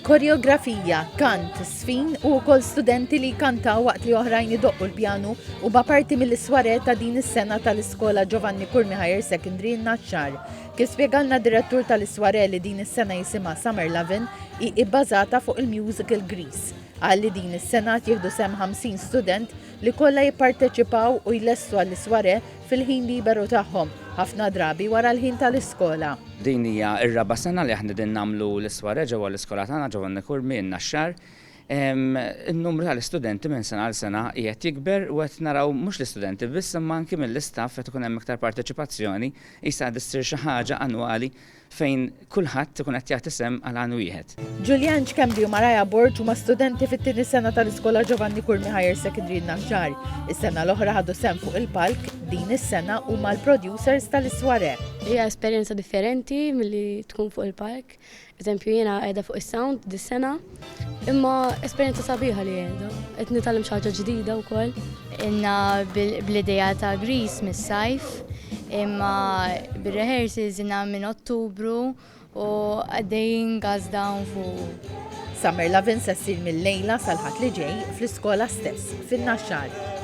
Koreografija, kant, sfin u wkoll studenti li kantaw waqt li oħrajn idoqqu l-pjanu u parti mill-iswaret ta' din is-sena tal-Iskola Giovanni Kurmi Higher Secondary Naxxar. Kif spjegalna direttur tal-isware li din is-sena jisimha Summer Lovin hi bbażata fuq il-musical Grease. Qal li din is-sena jieħdu sem 50 student li kollha jipparteċipaw u jlessu għall-isware fil-ħin liberu tagħhom, ħafna drabi wara l-ħin tal-iskola. Din hija r-raba' sena li aħna din nagħmlu l-isware ġewwa l-iskola tagħna Giovanni Kurmi Naxxar. Il-numru tal-istudenti minn sena għal sena qiegħed jikber u qed naraw mhux l-istudenti biss imma anke mill-istaff qed ikun hemm iktar parteċipazzjoni issa issir xi ħaġa annwali fejn kulħadd ikun qed jagħti sem għal għan wieħed. Julian Ċkembri u Maraja Borġ huma studenti fit-tieni sena tal-Iskola Giovanni Kurmi Higher Secondary Naxxar. Is-sena l-oħra ħadu sem fuq il-palk, din is-sena huma l-producers tal-isware. Hija esperjenza differenti milli tkun fuq il-park. Eżempju jiena qiegħda fuq is-sound dis-sena, imma esperjenza sabiħa li qiegħda. Qed nitgħallem xi ħaġa ġdida wkoll. Inna bl-idea ta' Grease mis-sajf, imma bir-rehearsals inna minn Ottubru u għaddejjin gazdawn fuq. Summer Lovin se ssir mill-lejla sal-ħadd li ġej fl-iskola stess fin-Naxxar.